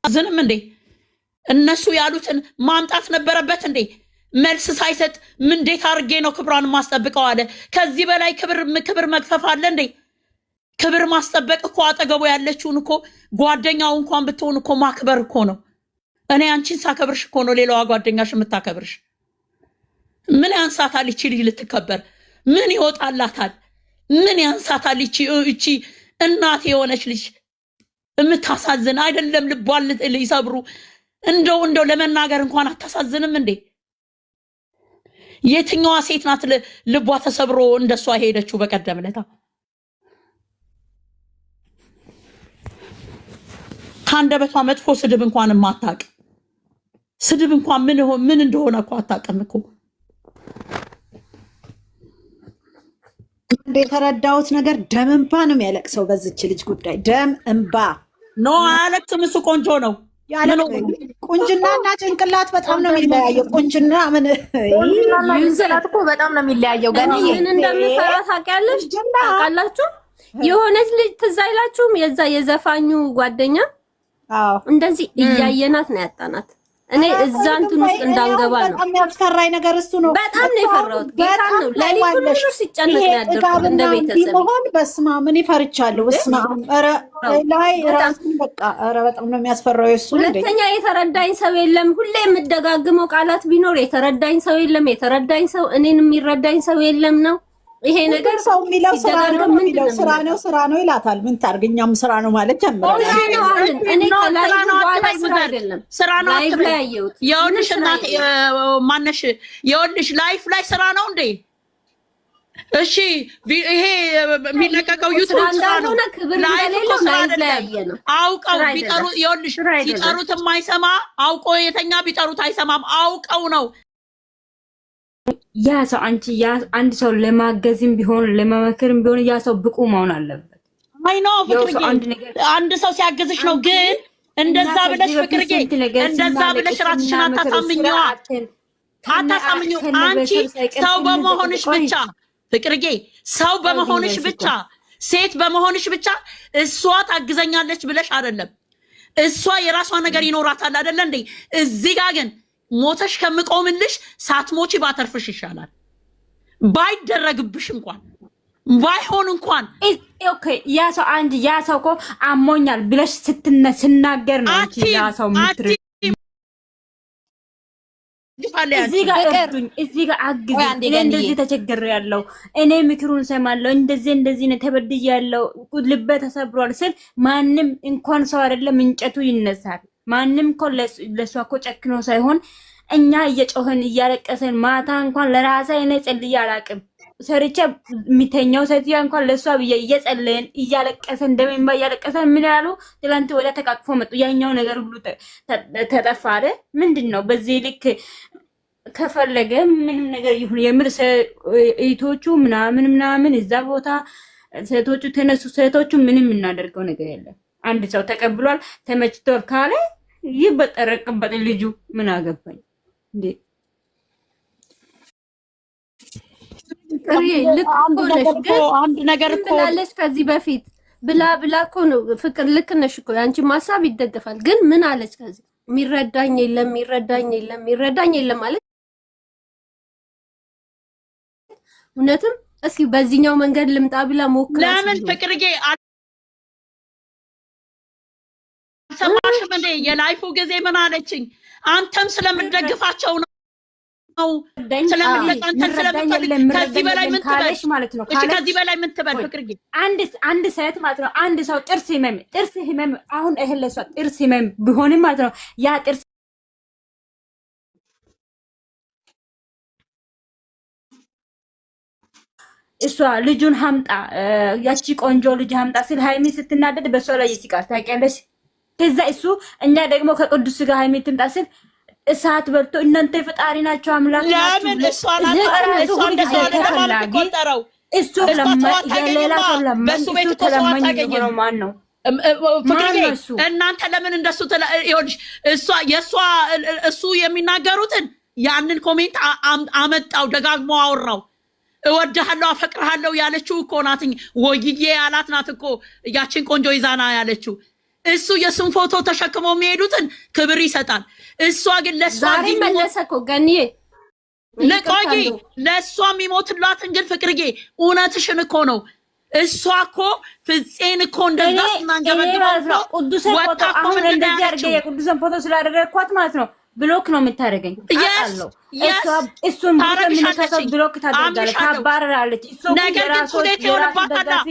ዝንም እንዴ እነሱ ያሉትን ማምጣት ነበረበት እንዴ? መልስ ሳይሰጥ ምን እንዴት አድርጌ ነው ክብሯን ማስጠብቀው አለ። ከዚህ በላይ ክብር መግፈፍ አለ እንዴ? ክብር ማስጠበቅ እኮ አጠገቡ ያለችውን እኮ ጓደኛው እንኳን ብትሆን እኮ ማክበር እኮ ነው። እኔ አንቺን ሳከብርሽ እኮ ነው ሌላዋ ጓደኛሽ የምታከብርሽ። ምን ያንሳታል ይቺ ልጅ ልትከበር? ምን ይወጣላታል? ምን ያንሳታል ይቺ እናት የሆነች ልጅ? የምታሳዝን አይደለም። ልቧን ሊሰብሩ እንደው ለመናገር እንኳን አታሳዝንም እንዴ? የትኛዋ ሴት ናት ልቧ ተሰብሮ እንደሷ ሄደችው? በቀደም ለታ ካንደበቷ መጥፎ ስድብ እንኳን ማታቅ፣ ስድብ እንኳን ምን እንደሆነ እኮ አታውቅም እኮ። እንደ የተረዳሁት ነገር ደም እንባ ነው የሚያለቅሰው በዚች ልጅ ጉዳይ። ደም እንባ ኖ አያለቅስም። እሱ ቆንጆ ነው። ቁንጅናና ጭንቅላት በጣም ነው የሚለያየው። ቁንጅና ጭንቅላት እኮ በጣም ነው የሚለያየው። ገና ምን እንደምፈራ ታውቂያለሽ? ታውቃላችሁ? የሆነች ልጅ ትዝ አይላችሁም? የዛ የዘፋኙ ጓደኛ እንደዚህ እያየናት ነው ያጣናት። እኔ እዛ እንትን ውስጥ እንዳንገባ ነው። በጣም ያስፈራኝ ነገር እሱ ነው። በጣም ነው የፈራሁት። ጌታ ነው ለሊቱን ሁሉ ሲጨነቅ ነው ያደረኩት እንደ ቤተሰብ ቢሆን። በስመ አብ ምን ይፈርቻለሁ። በስመ አብ ኧረ ላይ ራስን በቃ ኧረ በጣም ነው የሚያስፈራው እሱ። ሁለተኛ የተረዳኝ ሰው የለም። ሁሌ የምደጋግመው ቃላት ቢኖር የተረዳኝ ሰው የለም፣ የተረዳኝ ሰው እኔን የሚረዳኝ ሰው የለም ነው። ይሄ ነገር ሰው የሚለው ስራ ነው የሚለው ስራ ነው ይላታል። ምን ታርግ? እኛም ስራ ነው ማለት ጀምረናል። እኔ ከላይ አይደለም ስራ ነው አትበያየው። የውልሽ እናት ማነሽ የውልሽ ላይፍ ላይ ስራ ነው እንዴ? እሺ ይሄ የሚለቀቀው ዩቲዩብ ስራ ነው። ላይፍ ነው። አውቀው ቢጠሩ የውልሽ ሲጠሩት የማይሰማ አውቆ የተኛ ቢጠሩት አይሰማም። አውቀው ነው ያ ሰው አንድ ሰው ለማገዝም ቢሆን ለመመከርም ቢሆን ያ ሰው ብቁ መሆን አለበት። አይ ኖ ፍቅርዬ አንድ ሰው ሲያገዝሽ ነው። ግን እንደዛ ብለሽ ፍቅርዬ እንደዛ ብለሽ ራስሽን አታሳምኚዋ። አንቺ ሰው በመሆንሽ ብቻ ፍቅርዬ ሰው በመሆንሽ ብቻ ሴት በመሆንሽ ብቻ እሷ ታግዘኛለች ብለሽ አይደለም። እሷ የራሷ ነገር ይኖራታል አይደለ እንዴ? እዚህ ጋር ግን ሞተሽ ከምቆምልሽ ሳትሞቺ ባተርፍሽ ይሻላል። ባይደረግብሽ እንኳን ባይሆን እንኳን ኦኬ። ያ ሰው እኮ አሞኛል ብለሽ ስናገር ነው እንጂ ያ ሰው ምትር እዚህ ጋር አግዝ እኔ እንደዚህ ተቸግሬያለሁ፣ እኔ ምክሩን ሰማለሁ፣ እንደዚህ ነው ተበድያለሁ፣ ልቤ ተሰብሯል ስል ማንም እንኳን ሰው አይደለም እንጨቱ ይነሳል። ማንም እኮ ለሷ እኮ ጨክኖ ሳይሆን እኛ እየጮህን እያለቀሰን ማታ እንኳን ለራሳ እኔ ጸልዬ አላቅም ሰርቼ የሚተኛው ሴትያ እንኳን ለሷ ብዬ እየጸለየን እያለቀሰን እንደምንባ እያለቀሰን ምን ያሉ ትላንት ወደ ተቃቅፎ መጡ። ያኛው ነገር ሁሉ ተጠፋ አይደል? ምንድነው በዚህ ልክ ከፈለገ ምንም ነገር ይሁን የምር እህቶቹ ምናምን እዛ ቦታ ሴቶቹ ተነሱ። ሴቶቹ ምንም እናደርገው ነገር የለም። አንድ ሰው ተቀብሏል ተመችቷል ካለ ይበጠረቅበት። ልጁ ምን አገባኝ እንዴ? አንድ ነገር እኮ አለች ከዚህ በፊት ብላ እኮ ነው ፍቅር። ልክ ነሽ እኮ ያንቺ ሐሳብ ይደገፋል። ግን ምን አለች ከዚህ የሚረዳኝ የለም ማለት እውነትም። እስኪ በዚህኛው መንገድ ልምጣ ብላ ሞክራ። ለምን ፍቅርዬ ሰማሽም እንዴ? የላይፉ ጊዜ ምን አለችኝ? አንተም ስለምደግፋቸው ነው ከዚህ በላይ ምን ትበል ማለት ነው? እሺ ከዚህ በላይ ምን ትበል ፍቅርዬ? አንድ ሴት ማለት ነው አንድ ሰው ጥርስ ህመም አሁን እህል ለሷ ጥርስ ህመም ቢሆንም ማለት ነው ያ ጥርስ እሷ ልጁን ሀምጣ ያቺ ቆንጆ ልጅ ሀምጣ ስል ሃይሚ ስትናደድ በሷ ላይ ይስቃል። ታውቂያለሽ? ከዛ እሱ እኛ ደግሞ ከቅዱስ ጋር ሃይሚ ትምጣ ስል እሳት በልቶ እናንተ ፈጣሪ ናቸው አምላክ ናቸው። ለምን እሷ ተቆጠረው? እሱ የሌላ ሰው ለምን እሱ ተለማኝ ነው? ማን ነው እናንተ ለምን እንደሱ እሱ የሚናገሩትን ያንን ኮሜንት አመጣው ደጋግሞ አወራው። እወድሃለሁ አፈቅርሃለሁ ያለችው እኮ ናት። ወይዬ ያላት ናት እኮ ያችን ቆንጆ ይዛና ያለችው እሱ የሱን ፎቶ ተሸክመው የሚሄዱትን ክብር ይሰጣል። እሷ ግን ለእሷ ዛሬ መለሰ እኮ ገኒዬ ለቆይ ለእሷ የሚሞትላትን ግን ፍቅርዬ እውነትሽን እኮ ነው። እሷ እኮ ፍፄን እኮ እንደዛ ስናንገበግበው ቅዱስን ፎቶ አሁን እንደዚህ አድርገህ የቅዱስን ፎቶ ስላደረግኳት ማለት ነው ብሎክ ነው የምታደርገኝ። አውቃለሁ እሱን ብሎክ ታደርጋለች፣ ታባረራለች። ነገር ግን ቱሌት የሆንባታል።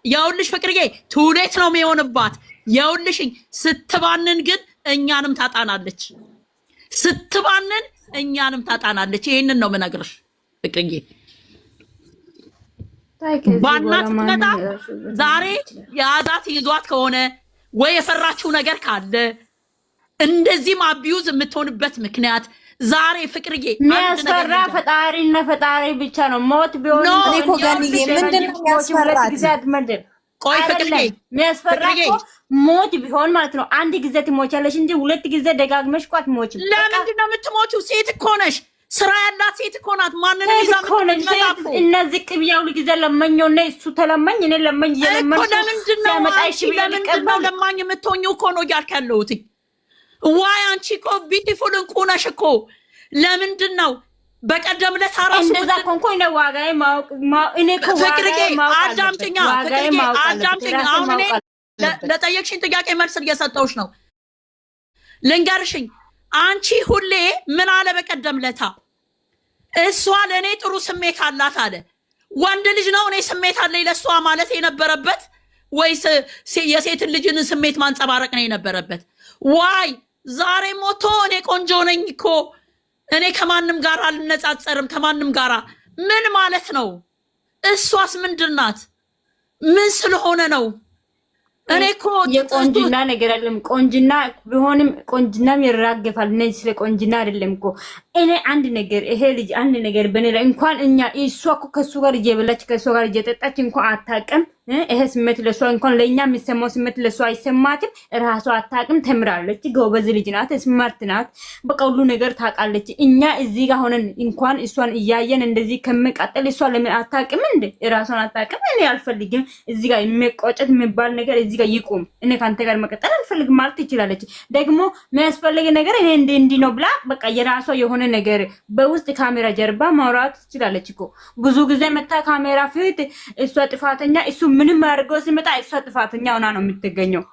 የውልሽ ፍቅርዬ ቱሌት ነው የሚሆንባት። የውልሽ ስትባንን ግን እኛንም ታጣናለች። ስትባንን እኛንም ታጣናለች። ይሄንን ነው የምነግርሽ ፍቅርዬ። ባናት ትመጣ ዛሬ የአዛት ይዟት ከሆነ ወይ የፈራችው ነገር ካለ እንደዚህም አቢዩዝ የምትሆንበት ምክንያት ዛሬ ፍቅርዬ የሚያስፈራ ፈጣሪና ፈጣሪ ብቻ ነው። ሞት ቢሆን እኔ እኮ ጋንዬ ምንድን ነው የሚያስፈራት? ቆይ ፍቅርዬ የሚያስፈራ እኮ ሞት ቢሆን ማለት ነው አንድ ጊዜ ትሞቻለሽ እንጂ ሁለት ጊዜ ደጋግመሽ እኮ አትሞችም። ለምንድን ነው የምትሞቺው? ሴት እኮ ነሽ። ስራ ያላት ሴት እኮ ናት። ማንንም ይዛ ምትመጣ እነዚህ ቅብያው ጊዜ ለመኘው እና እሱ ተለመኝ እኔ ለመኝ እኮ ለምንድን ነው ለማኝ የምትሆኚው እኮ ነው እያልክ ያለሁት። ዋይ አንቺ እኮ ቢዩቲፉል እንቁ ነሽ እኮ። ለምንድን ነው በቀደም ዕለት አራሱ እንደዛ ኮንኮ ነው ዋጋዬ ማውቅ እኔ እኮ ፍቅርዬ አዳምጪኝ። አሁን እኔ ለጠየቅሽኝ ጥያቄ መልስ እየሰጠሁሽ ነው። ልንገርሽኝ አንቺ ሁሌ ምን አለ በቀደም ለታ እሷ ለእኔ ጥሩ ስሜት አላት አለ። ወንድ ልጅ ነው እኔ ስሜት አለኝ ለእሷ ማለት የነበረበት ወይስ የሴትን ልጅን ስሜት ማንጸባረቅ ነው የነበረበት? ዋይ ዛሬ ሞቶ እኔ ቆንጆ ነኝ እኮ እኔ ከማንም ጋር አልነጻጸርም ከማንም ጋር ምን ማለት ነው? እሷስ ምንድን ናት? ምን ስለሆነ ነው? እኔ እኮ የቆንጅና ነገር አይደለም። ቆንጅና ቢሆንም ቆንጅናም ይራገፋል። እኔ ስለ ቆንጅና አይደለም እኮ እኔ አንድ ነገር ይሄ ልጅ አንድ ነገር በኔ ላይ እንኳን እኛ እሷ እኮ ከሱ ጋር እየበላች ከሱ ጋር እየጠጣች እንኳን አታውቅም። ይሄ ስሜት ለሷ እንኳን ለኛ የሚሰማው ስሜት ለሷ አይሰማትም። ራሷ አታውቅም። ተምራለች። ጎበዝ ልጅ ናት። ስማርት ናት። በቃ ሁሉ ነገር ታውቃለች። እኛ እዚህ ጋር ሆነን እንኳን እሷን እያየን እንደዚህ ከመቃጠል እሷ ለምን አታውቅም እንዴ? ራሷን አታውቅም። እኔ አልፈልግም እዚህ ጋር የሚቆጨት የሚባል ነገር እዚህ ጋር ይቁም። እኔ ካንተ ጋር መቀጠል አልፈልግም ማለት ትችላለች። ደግሞ የሚያስፈልግ ነገር እኔ እንዲህ ነው ብላ በቃ የራሷ የሆነ ነገር በውስጥ ካሜራ ጀርባ ማውራት ትችላለች እኮ። ብዙ ጊዜ መታ ካሜራ ፊት እሷ ጥፋተኛ እሱ ምንም አድርገው ሲመጣ እሷ ጥፋተኛ ሆና ነው የምትገኘው።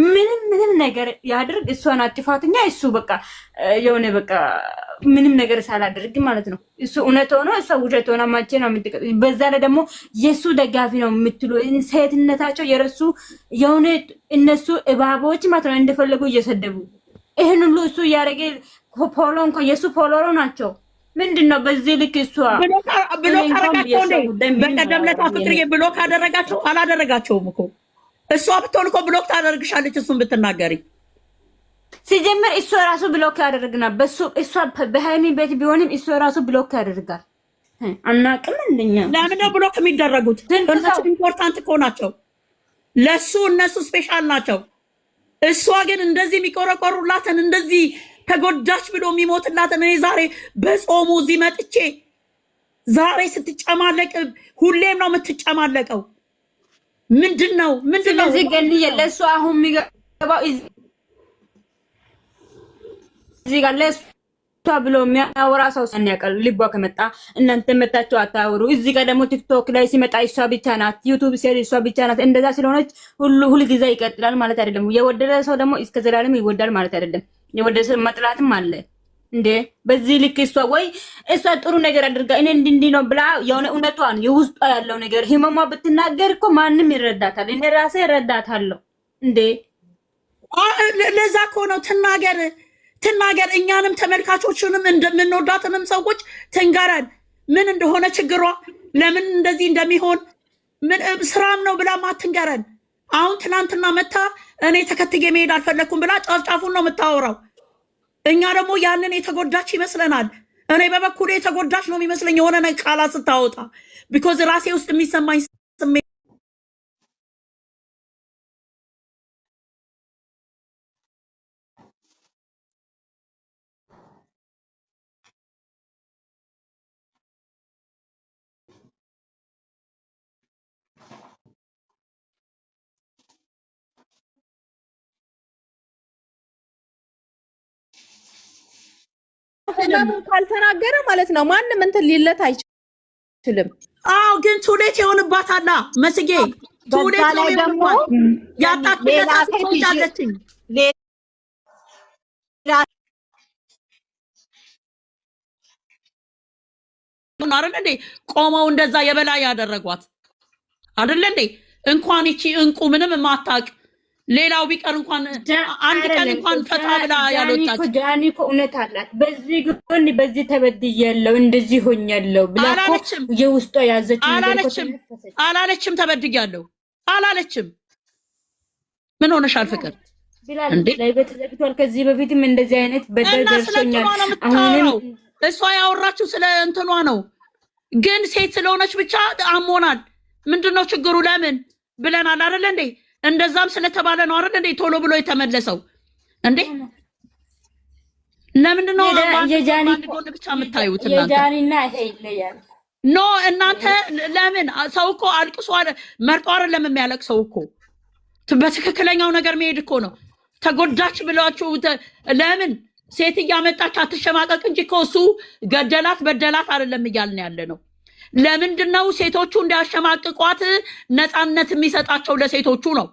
ምንም ነገር ያድርግ እሷ ናት ጥፋተኛ። እሱ በቃ የሆነ በቃ ምንም ነገር ሳላደርግ ማለት ነው። እሱ እውነት ሆኖ እሷ ውሸት ሆና ማቼ ነው የምትቀጥ። በዛ ላይ ደግሞ የሱ ደጋፊ ነው የምትሉ ሴትነታቸው የረሱ የሆነ እነሱ እባቦች ማለት ነው እንደፈለጉ እየሰደቡ ይሄን ሁሉ እሱ እያደረገ ፖሎ እንኳን የሱ ፖሎሮ ናቸው። ምንድነው በዚህ ልክ እሷ ብሎክ አደረጋቸው እንዴ? በቀደም ለታ ፍቅርዬ ብሎክ አደረጋቸው አላደረጋቸውም እኮ እሷ ብትሆን እኮ ብሎክ ታደርግሻለች። እሱን ብትናገሪ ሲጀምር እሱ ራሱ ብሎክ ያደርግና በሱ እሷ በሃይሚ ቤት ቢሆንም እሱ ራሱ ብሎክ ያደርጋል። አናቅም እንደኛ ለምን ነው ብሎክ የሚደረጉት? እነሱ ኢምፖርታንት እኮ ናቸው ለሱ እነሱ ስፔሻል ናቸው። እሷ ግን እንደዚህ የሚቆረቆሩላትን እንደዚህ ተጎዳች ብሎ የሚሞትላትን እኔ ዛሬ በጾሙ እዚህ መጥቼ ዛሬ ስትጨማለቅ ሁሌም ነው የምትጨማለቀው። ምንድነው እዚህ ገን ለሱ አሁን የሚገባው እዚህ ጋር ለሱ ብሎ የሚያወራ ሰው ሰን ያውቃል። ልቧ ከመጣ እናንተ መታችሁ አታወሩ። እዚህ ጋር ደግሞ ቲክቶክ ላይ ሲመጣ እሷ ብቻ ናት፣ ዩቲዩብ ሲሄድ እሷ ብቻ ናት። እንደዛ ስለሆነች ሁሉ ጊዜ ይቀጥላል ማለት አይደለም። የወደደ ሰው ደግሞ እስከ ዘላለም ይወዳል ማለት አይደለም። የወደደ ሰው መጥላትም አለ እንዴ። በዚህ ልክ እሷ ወይ እሷ ጥሩ ነገር አድርጋ እኔ እንዲህ ነው ብላ የሆነ እውነቷን የውስጧ ያለው ነገር ህመሟ ብትናገር እኮ ማንም ይረዳታል። እኔ ራሴ እረዳታለሁ እንዴ። ለዛ እኮ ነው ትናገር እኛንም ተመልካቾችንም እንደምንወዳትንም ሰዎች ትንገረን። ምን እንደሆነ ችግሯ ለምን እንደዚህ እንደሚሆን ምን ስራም ነው ብላ ማትንገረን። አሁን ትናንትና መታ እኔ ተከትዬ መሄድ አልፈለኩም ብላ ጫፍጫፉን ነው የምታወራው። እኛ ደግሞ ያንን የተጎዳች ይመስለናል። እኔ በበኩሌ የተጎዳች ነው የሚመስለኝ የሆነ ቃላት ስታወጣ ቢኮዝ ራሴ ውስጥ የሚሰማኝ ስሜት ካልተናገረ ማለት ነው ማንም እንትን ሊለት አይችልም። አዎ ግን ቱሌት ይሆንባታል መስጌ ቱሌት ነው ደግሞ ያጣጥለታለችኝ አይደል እንዴ ቆመው እንደዛ የበላይ ያደረጓት አይደል እንዴ እንኳን እቺ እንቁ ምንም ማታቅ ሌላው ቢቀር እንኳን አንድ ቀን እንኳን ፈታ ብላ ያለወጣች ጃኒ እኮ እውነት አላት። በዚህ ግን በዚህ ተበድያለሁ እንደዚህ ሆኛለሁ ብላ እኮ የውስጧ ያዘች አላለችም ተበድያለሁ አላለችም። ምን ሆነሻል ፍቅር እንዴ ላይ በተዘግቷል። ከዚህ በፊትም እንደዚህ አይነት በደል ደርሶኛል። አሁንም እሷ ያወራችሁ ስለ እንትኗ ነው። ግን ሴት ስለሆነች ብቻ አሞናል። ምንድነው ችግሩ? ለምን ብለናል አይደል እንዴ? እንደዛም ስለተባለ ነው አይደል እንዴ ቶሎ ብሎ የተመለሰው እንዴ? ለምንድነው የጃኒ ጎን ብቻ የምታዩት እናንተ? የጃኒና ይሄ ይለያል። ኖ እናንተ ለምን ሰው እኮ አልቅሶ መርጦ አይደለም የሚያለቅሰው እኮ በትክክለኛው ነገር መሄድ እኮ ነው። ተጎዳች ብላችሁ ለምን ሴት እያመጣች አትሸማቀቅ እንጂ እኮ እሱ ገደላት በደላት አይደለም እያልን ያለ ነው። ለምንድነው ሴቶቹ እንዲያሸማቅቋት ነፃነት የሚሰጣቸው ለሴቶቹ ነው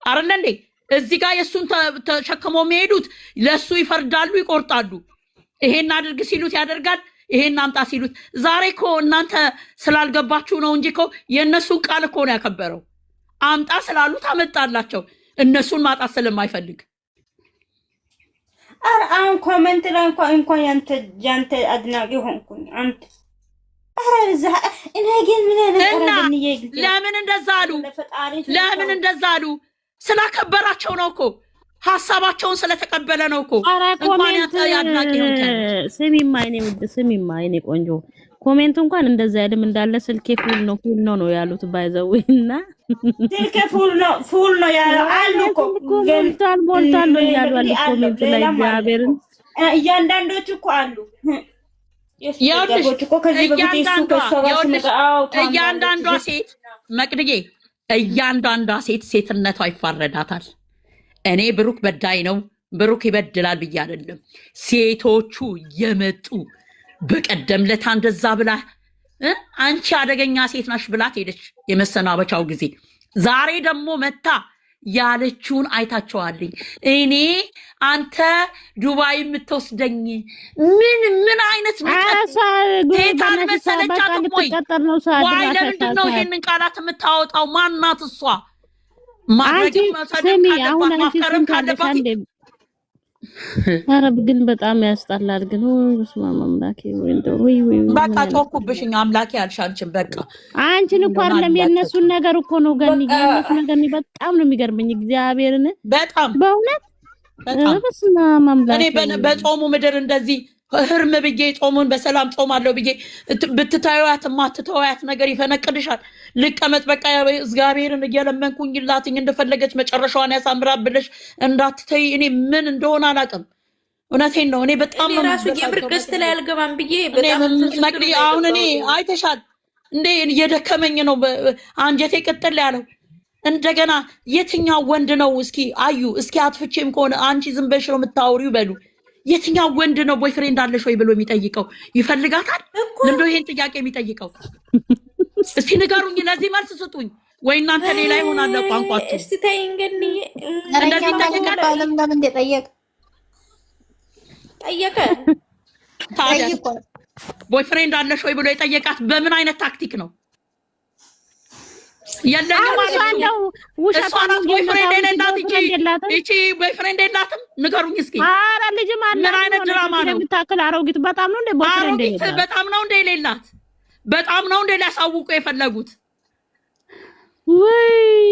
አይደል እንዴ? እዚህ ጋር የሱን ተሸክሞ የሚሄዱት ለሱ ይፈርዳሉ፣ ይቆርጣሉ። ይሄን አድርግ ሲሉት ያደርጋል፣ ይሄን አምጣ ሲሉት። ዛሬ እኮ እናንተ ስላልገባችሁ ነው እንጂ እኮ የእነሱን ቃል እኮ ነው ያከበረው። አምጣ ስላሉት አመጣላቸው፣ እነሱን ማጣት ስለማይፈልግ። አሁን ኮሜንት ላይ እንኳን ያንተ አድናቂ ሆንኩኝ አንተ ለምን እንደዛ አሉ? ለምን እንደዛ አሉ? ስላከበራቸው ነው እኮ ሀሳባቸውን ስለተቀበለ ነው እኮ። እንኳን ያድናቂ ነው። ስሚማ የኔ ውድ ስሚማ የኔ ቆንጆ ኮሜንት እንኳን እንደዛ አይደለም እንዳለ ስልኬ ፉል ነው ያሉት ባይዘውና ስልኬ ፉል ነው ያለው አሉ እኮ ሞልቷል ነው ያሉ አሉ ኮሜንት ላይ እግዚአብሔርን እያንዳንዶቹ እኮ አሉ እያንዳንዷ ሴት መቅድዬ እያንዳንዷ ሴት ሴትነቷ ይፋረዳታል። እኔ ብሩክ በዳይ ነው ብሩክ ይበድላል ብዬ አይደለም። ሴቶቹ የመጡ በቀደም ለታ እንደዛ ብላ አንቺ አደገኛ ሴት ናሽ ብላት ሄደች የመሰናበቻው ጊዜ። ዛሬ ደግሞ መታ ያለችውን አይታቸዋልኝ። እኔ አንተ ዱባይ የምትወስደኝ ምን አይነት ሴታን መሰለቻት? ዋይ ለምንድን ነው ይሄንን ቃላት የምታወጣው? ማናት እሷ? ማድረግም መሰደም ካለባት ማፍቀርም ካለባት አረብ ግን በጣም ያስጠላል። ግን በስመ አብ አምላኬ ወይ በቃ ጮኩብሽኝ አምላኬ አልሻንችም። በቃ አንቺን እኮ አይደለም የነሱን ነገር እኮ ነው ገኒ የነሱ ነገር በጣም ነው የሚገርመኝ። እግዚአብሔርን በጣም በእውነት በስመ አብ አምላኬ እኔ በጾሙ ምድር እንደዚህ ህርም ብዬ ጾሙን በሰላም ጾማለሁ ብዬ ብትታዩት ማትተዋያት ነገር ይፈነቅልሻል። ልቀመጥ በቃ እግዚአብሔርን እየለመንኩኝ ላትኝ እንደፈለገች መጨረሻዋን ያሳምራል ብለሽ እንዳትተይ። እኔ ምን እንደሆነ አላውቅም። እውነቴን ነው። እኔ በጣም ነው ራሱ የብርቅስት ላይ አልገባም ብዬ በጣም መቅዲ አሁን እኔ አይተሻል እንዴ እየደከመኝ ነው አንጀቴ ቅጥል ያለው። እንደገና የትኛው ወንድ ነው እስኪ አዩ እስኪ አጥፍቼም ከሆነ አንቺ ዝም በሽ ነው የምታወሪው በሉ። የትኛው ወንድ ነው ቦይፍሬንድ አለሽ ወይ ብሎ የሚጠይቀው? ይፈልጋታል ለምዶ ይሄን ጥያቄ የሚጠይቀው? እስቲ ንገሩኝ፣ ለዚህ መልስ ስጡኝ። ወይ እናንተ ሌላ ይሆናል ቋንቋችሁ። እስቲ ተይ እንግዲህ እንደዚህ ጠይቀን ለምን እንደጠየቅ ጠየቀ ታዲያ ቦይፍሬንድ አለሽ ወይ ብሎ የጠየቃት በምን አይነት ታክቲክ ነው? የለኝም ማለት ነው። ውሸቷን ቦይፍሬንድ የሌላት እቺ ቦይፍሬንድ የላትም። ንገሩኝ እስኪ። ኧረ ልጅም አለ ምን አይነት ድራማ ነው? የምታክል አሮጊት በጣም ነው እንደ ቦይፍሬንድ የሌላት በጣም ነው እንደ የሌላት በጣም ነው እንደ ሊያሳውቁ የፈለጉት። ወይ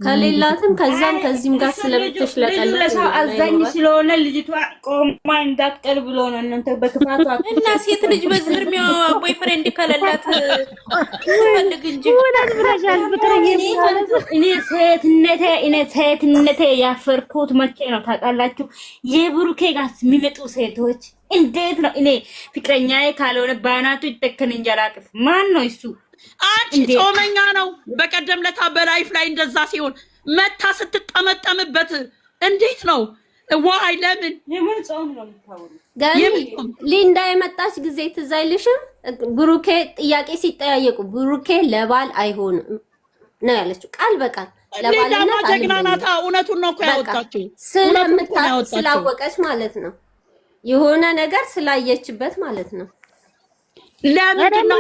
ከሌላትም ከዛም ከዚህም ጋር ስለምትሽለቀለቅ አዛኝ ስለሆነ ልጅቷ ቆማ እንዳትቀር ብሎ ነው እናንተ በክፋቷ እና ሴት ልጅ በዝርሚያው ቦይፍሬንድ ከሌላት ፈልግ እንጂ ወላድ ብራሻል ብትረኝ እኔ ሴትነቴ ያፈርኩት መቼ ነው ታውቃላችሁ? የብሩኬ ጋር የሚመጡ ሴቶች እንዴት ነው እኔ ፍቅረኛዬ ካልሆነ ባናቱ ይተከን እንጀራ ቅፍ ማን ነው እሱ? አንቺ ጾመኛ ነው። በቀደም ለታ በላይፍ ላይ እንደዛ ሲሆን መታ ስትጠመጠምበት እንዴት ነው ዋይ ለምን የምን ጾም ነው የምታወሩት? ገኒ ሊንዳ የመጣች ጊዜ ትዝ አይልሽም? ብሩኬ ጥያቄ ሲጠያየቁ ብሩኬ ለባል አይሆንም ነው ያለችው ቃል በቃል ለባልነት ጀግና ናታ። እውነቱን ነው እኮ ያወጣችው ስላወቀች ማለት ነው። የሆነ ነገር ስላየችበት ማለት ነው። ለምን ነው